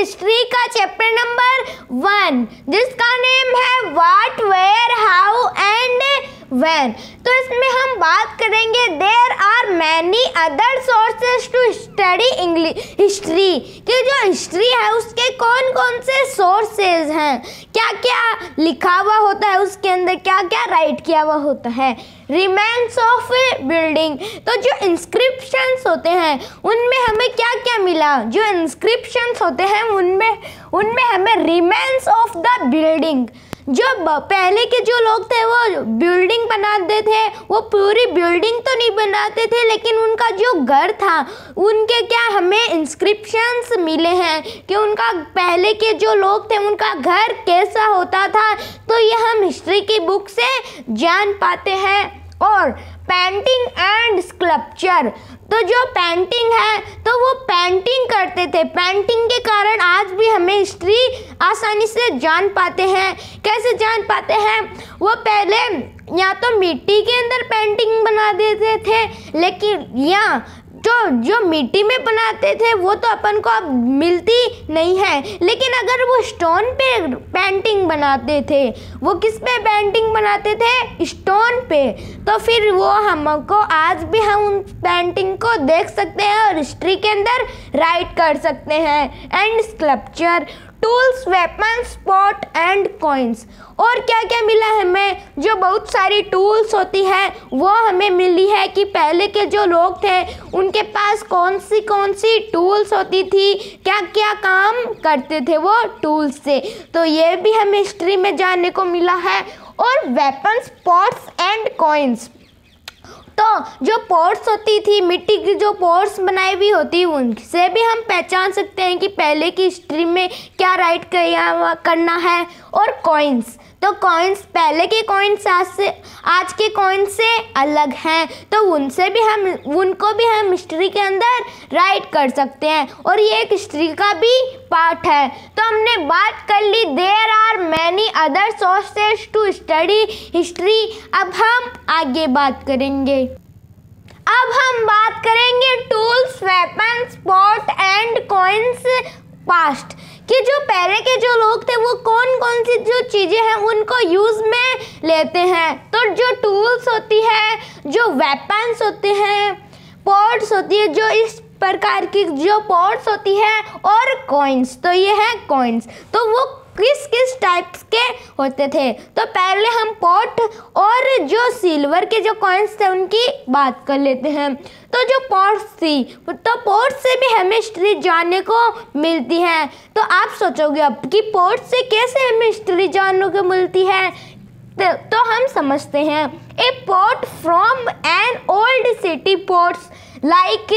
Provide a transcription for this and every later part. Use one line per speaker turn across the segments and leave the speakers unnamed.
History का chapter number 1 जिसका name है what, where, how and when. तो इसमें हम बात करेंगे there are many other sources to study English history, कि जो हिस्ट्री है उसके कौन कौन से सोर्सेज हैं, क्या क्या लिखा हुआ होता है उसके अंदर, क्या क्या राइट किया हुआ होता है। रिमेन्स ऑफ बिल्डिंग, तो जो इंस्क्रिप्शंस होते हैं उनमें हमें क्या क्या मिला, जो इंस्क्रिप्शंस होते हैं उनमें हमें रिमेन्स ऑफ द बिल्डिंग, जो पहले के जो लोग थे वो बिल्डिंग बनाते थे, वो पूरी बिल्डिंग तो नहीं बनाते थे लेकिन उनका जो घर था उनके क्या हमें इंस्क्रिप्शंस मिले हैं कि उनका पहले के जो लोग थे उनका घर कैसा होता था, तो ये हम हिस्ट्री की बुक से जान पाते हैं। और पेंटिंग एंड स्कल्पचर, तो जो पेंटिंग है तो वो पेंटिंग करते थे, पेंटिंग के कारण आज भी हमें हिस्ट्री आसानी से जान पाते हैं। कैसे जान पाते हैं, वो पहले या तो मिट्टी के अंदर पेंटिंग बना देते थे, लेकिन या जो मिट्टी में बनाते थे वो तो अपन को अब मिलती नहीं है, लेकिन अगर वो स्टोन पे पेंटिंग बनाते थे, वो किस पे पेंटिंग बनाते थे, स्टोन पे, तो फिर वो हमको आज भी हम उन पेंटिंग को देख सकते हैं और हिस्ट्री के अंदर राइट कर सकते हैं। And sculpture, tools, weapons, pot and coins, और क्या क्या मिला हमें, जो बहुत सारी टूल्स होती है वो हमें मिली है कि पहले के जो लोग थे उनके पास कौन सी टूल्स होती थी, क्या क्या काम करते थे वो टूल्स से, तो ये भी हमें हिस्ट्री में जानने को मिला है। और वेपन्स, पॉट्स एंड कॉइन्स, तो जो पॉट्स होती थी, मिट्टी की जो पॉट्स बनाई हुई होती उनसे भी हम पहचान सकते हैं कि पहले की हिस्ट्री में क्या राइट करना है। और कॉइन्स, तो कॉइन्स पहले के कॉइन्स आज के कॉइन्स से अलग हैं, तो उनको भी हम हिस्ट्री के अंदर राइट कर सकते हैं और ये एक हिस्ट्री का भी पार्ट है। तो हमने बात कर ली there are many other sources to study history. अब हम आगे बात करेंगे, tools, weapons, pot and coins past, कि जो पहले के जो लोग थे वो कौन कौन सी जो चीज़ें हैं उनको यूज़ में लेते हैं। तो जो टूल्स होती है, जो वेपन्स होते हैं, पॉट्स होती है, जो इस प्रकार की जो पॉट्स होती है, और कॉइन्स, तो ये है कॉइन्स, तो वो किस किस टाइप्स के होते थे। तो पहले हम पॉट और जो सिल्वर के जो कॉइन्स थे उनकी बात कर लेते हैं। तो जो पॉट्स थी, तो पॉट्स से भी हमें हिस्ट्री जानने को मिलती है। तो आप सोचोगे अब कि पॉट से कैसे हमें हिस्ट्री जानने को मिलती है, तो हम समझते हैं। A pot from an old city pots like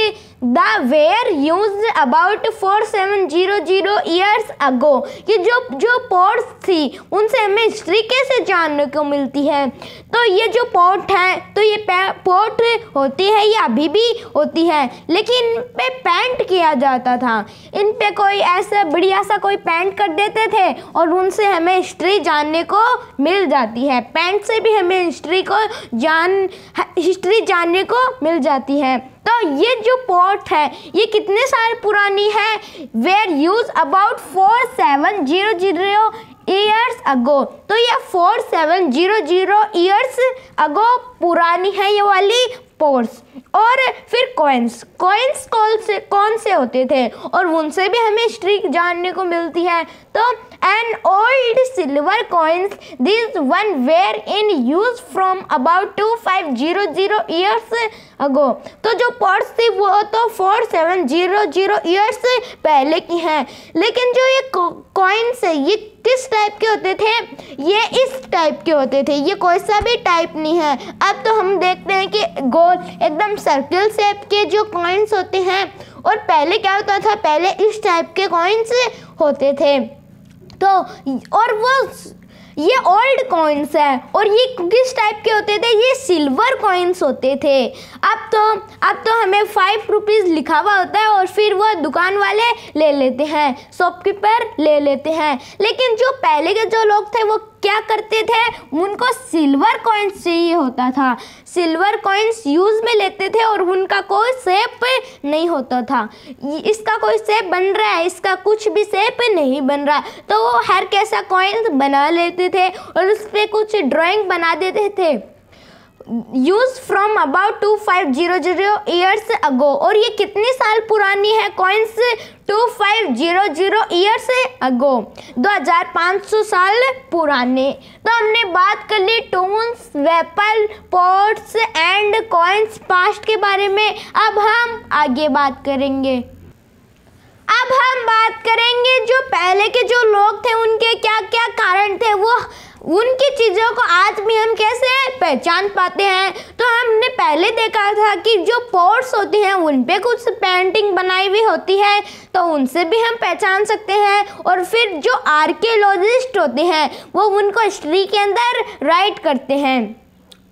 the were used about 4700 years ago, कि जो पॉट्स थी उनसे हमें हिस्ट्री कैसे जानने को मिलती है। तो ये जो पॉट है, तो ये पॉट होती है, ये अभी भी होती है, लेकिन इन पे पेंट किया जाता था, इन पे कोई ऐसा बढ़िया सा कोई पेंट कर देते थे और उनसे हमें हिस्ट्री जानने को मिल जाती है। पेंट से भी हमें हिस्ट्री जानने को मिल जाती है। तो ये जो पॉट है ये कितने साल पुरानी है, were use about 4700 years ago, तो ये 4700 ईयर्स अगो पुरानी है ये वाली पॉट्स। और फिर कॉइन्स कौन से होते थे और उनसे भी हमें हिस्ट्री जानने को मिलती है। तो an old silver coins, this one were in use from about 2500 years ago, तो जो पॉट्स थी वो तो 4700 ईयर्स पहले की हैं, लेकिन जो ये कॉइन्स है ये किस टाइप के होते थे, ये इस टाइप के होते थे, ये कोई सा भी टाइप नहीं है। अब तो हम देखते हैं कि गोल एकदम सर्कल शेप के जो कॉइन्स होते हैं, और पहले क्या होता था, पहले इस टाइप के कॉइन्स होते थे। तो और वो ये ओल्ड कॉइन्स है, और ये किस टाइप के होते थे, ये सिल्वर कॉइन्स होते थे। अब तो हमें 5 रुपीज़ लिखा हुआ होता है और फिर वो दुकान वाले ले लेते हैं, शॉपकीपर ले लेते हैं, लेकिन जो पहले के जो लोग थे वो क्या करते थे, उनको सिल्वर कॉइन्स चाहिए होता था। सिल्वर कॉइन्स यूज़ में लेते थे और उनका कोई शेप नहीं होता था। इसका कोई शेप बन रहा है, इसका कुछ भी शेप नहीं बन रहा, तो वो हर कैसा कॉइन्स बना लेते थे और उस पर कुछ ड्राइंग बना देते थे। यूज फ्रॉम अबाउट 2500 ईयर्स अगो, और ये कितने साल पुरानी है कॉइन्स, 2500 ईयर्स अगो, 2500 साल पुराने। तो हमने बात कर ली tools, weapon, pots and coins past के बारे में। अब हम आगे बात करेंगे। अब हम बात करेंगे जो पहले के जो लोग थे उनके क्या क्या कारण थे, वो उनकी चीज़ों को आज भी हम कैसे पहचान पाते हैं। तो हमने पहले देखा था कि जो पॉट्स होती हैं उन पे कुछ पेंटिंग बनाई हुई होती है, तो उनसे भी हम पहचान सकते हैं। और फिर जो आर्कियोलॉजिस्ट होते हैं वो उनको हिस्ट्री के अंदर राइट करते हैं।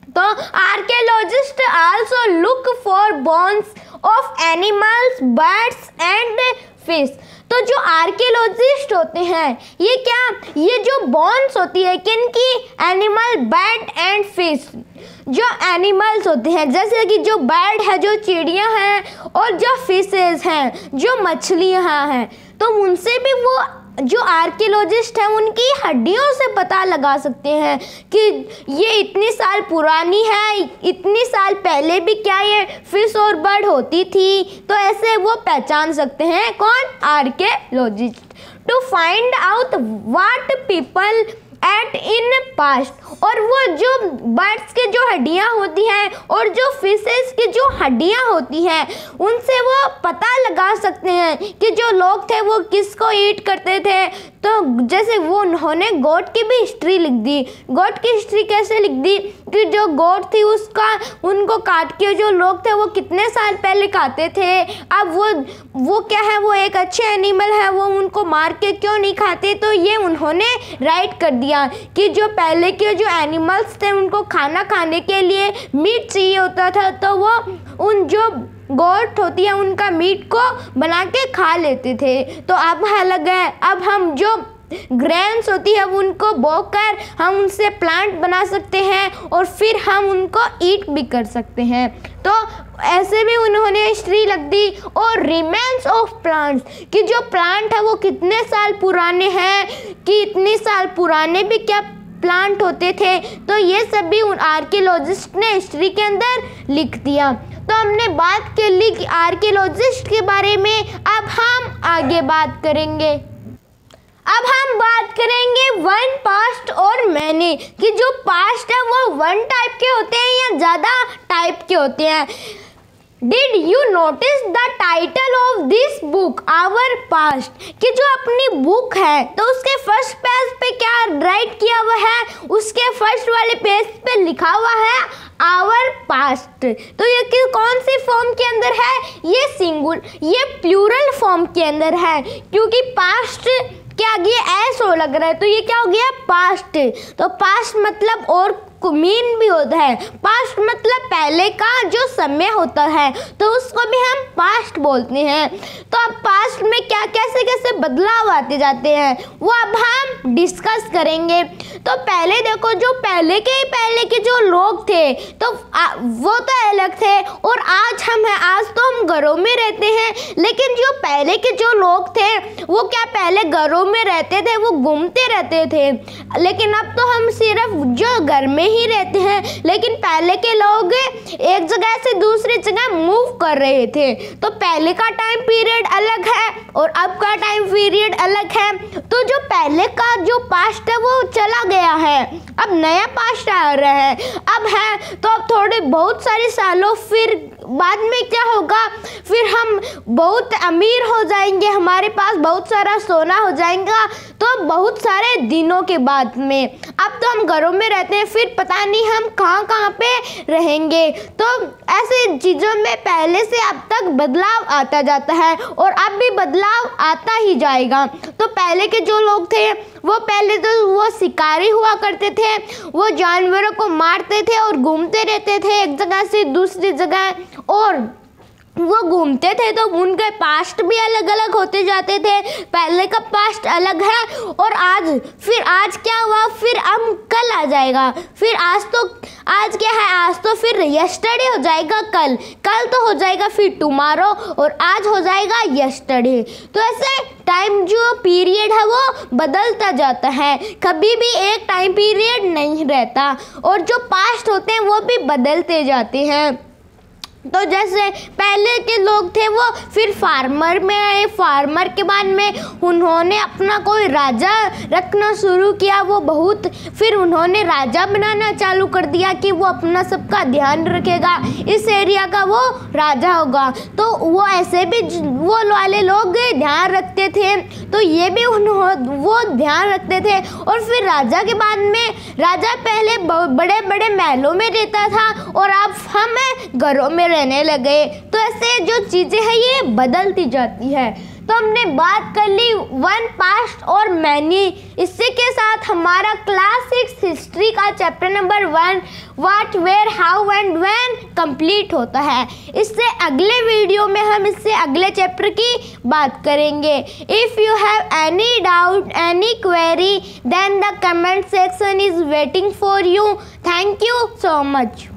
तो archaeologist also look for bones of animals, birds and fish. तो जो आर्कियोलॉजिस्ट होते हैं ये क्या, ये जो बोन्स होती है किनकी, एनिमल, बर्ड एंड फिश। जो एनिमल्स होते हैं जैसे कि जो बर्ड है, जो चिड़िया हैं, और जो फिशेस हैं, जो मछलियाँ हैं, तो उनसे भी वो जो आर्कियोलॉजिस्ट हैं उनकी हड्डियों से पता लगा सकते हैं कि ये इतनी साल पुरानी है, इतनी साल पहले भी क्या ये फिश और बर्ड होती थी। तो ऐसे वो पहचान सकते हैं, कौन, archaeologist. To find out what people ate in past, और वो जो बर्ड्स के जो हड्डियाँ होती हैं और जो फिशेस की जो हड्डियाँ होती हैं उनसे वो पता लगा सकते हैं कि जो लोग थे वो किसको ईट करते थे। तो जैसे वो उन्होंने गोट की भी हिस्ट्री लिख दी। गोट की हिस्ट्री कैसे लिख दी कि जो गोट थी उसका, उनको काट के जो लोग थे वो कितने साल पहले खाते थे। अब वो क्या है, वो एक अच्छे एनिमल है, वो उनको मार के क्यों नहीं खाते। तो ये उन्होंने राइट कर दिया कि जो पहले के जो एनिमल्स थे उनको खाना खाने के लिए मीट चाहिए होता था, तो वो उन जो गोट होती है उनका मीट को बना के खा लेते थे। तो अब अलग है, अब हम जो ग्रेन्स होती है उनको बोकर हम उनसे प्लांट बना सकते हैं और फिर हम उनको ईट भी कर सकते हैं। तो ऐसे भी उन्होंने हिस्ट्री रख दी। और रिमेन्स ऑफ प्लांट्स, कि जो प्लांट है वो कितने साल पुराने हैं, कि इतने साल पुराने भी क्या प्लांट होते थे। तो ये सभी उन आर्कियोलॉजिस्ट ने हिस्ट्री के अंदर लिख दिया। तो हमने बात कर ली कि आर्कियोलॉजिस्ट के बारे में। अब हम आगे बात करेंगे। अब हम बात करेंगे वन, पास्ट और मैनी, कि जो पास्ट है वो वन टाइप के होते हैं या ज़्यादा टाइप के होते हैं। Did you notice the title of this book, Our Past? कि जो अपनी बुक है तो उसके फर्स्ट पेज पे क्या राइट किया हुआ है, उसके फर्स्ट वाले पेज पे लिखा हुआ है आवर पास्ट। तो ये कि कौन सी फॉर्म के अंदर है, ये ये प्लूरल फॉर्म के अंदर है, क्योंकि पास्ट क्या आ गया, एस हो लग रहा है, तो ये क्या हो गया, पास्ट। तो पास्ट मतलब और मीन भी होता है। पास्ट मतलब पहले का जो समय होता है, तो उसको भी हम पास्ट बोलते हैं। तो अब पास्ट में क्या कैसे कैसे बदलाव आते जाते हैं वो अब हम डिस्कस करेंगे। तो पहले देखो, जो पहले के जो लोग थे तो वो तो अलग थे, और आज हम हैं, आज तो हम घरों में रहते हैं। लेकिन जो पहले के जो लोग थे वो क्या पहले घरों में रहते थे, वो घूमते रहते थे। लेकिन अब तो हम सिर्फ जो घर में ही रहते हैं। लेकिन पहले के लोग एक जगह से दूसरी जगह मूव कर रहे थे। तो पहले का टाइम पीरियड अलग है और अब का टाइम पीरियड अलग है। तो जो पहले का जो पास्ट है वो चला गया है, अब नया पास्ट आ रहा है, अब है। तो अब थोड़े बहुत सारे सालों फिर बाद में क्या होगा, फिर हम बहुत अमीर हो जाएंगे, हमारे पास बहुत सारा सोना हो जाएगा। तो बहुत सारे दिनों के बाद में, अब तो हम घरों में रहते हैं, फिर पता नहीं हम कहाँ पे रहेंगे। तो ऐसे चीज़ों में पहले से अब तक बदलाव आता जाता है और अब भी बदलाव आता ही जाएगा। तो पहले के जो लोग थे वो पहले तो वो शिकारी हुआ करते थे, वो जानवरों को मारते थे और घूमते रहते थे एक जगह से दूसरी जगह। और वो घूमते थे तो उनके पास्ट भी अलग अलग होते जाते थे। पहले का पास्ट अलग है और आज क्या हुआ, फिर अब कल आ जाएगा, फिर आज क्या है, आज तो फिर यस्टरडे हो जाएगा, कल तो हो जाएगा फिर टुमारो, और आज हो जाएगा यस्टरडे। तो ऐसे टाइम जो पीरियड है वो बदलता जाता है, कभी भी एक टाइम पीरियड नहीं रहता, और जो पास्ट होते हैं वो भी बदलते जाते हैं। तो जैसे पहले के लोग थे वो फिर फार्मर में आए, फार्मर के बाद में उन्होंने अपना कोई राजा रखना शुरू किया, फिर उन्होंने राजा बनाना चालू कर दिया कि वो अपना सबका ध्यान रखेगा, इस एरिया का वो राजा होगा। तो वो ऐसे भी वो वाले लोग ध्यान रखते थे, तो ये भी वो ध्यान रखते थे। और फिर राजा के बाद में राजा पहले बड़े बड़े महलों में रहता था और अब हम घरों में रहने लगे। तो ऐसे जो चीज़ें हैं ये बदलती जाती है। तो हमने बात कर ली वन, पास्ट और मैनी। इसी के साथ हमारा क्लास 6 हिस्ट्री का chapter number 1 what, where, how and when complete होता है। इससे अगले वीडियो में हम इससे अगले चैप्टर की बात करेंगे। If you have any doubt, any query, then the comment section is waiting for you. Thank you so much.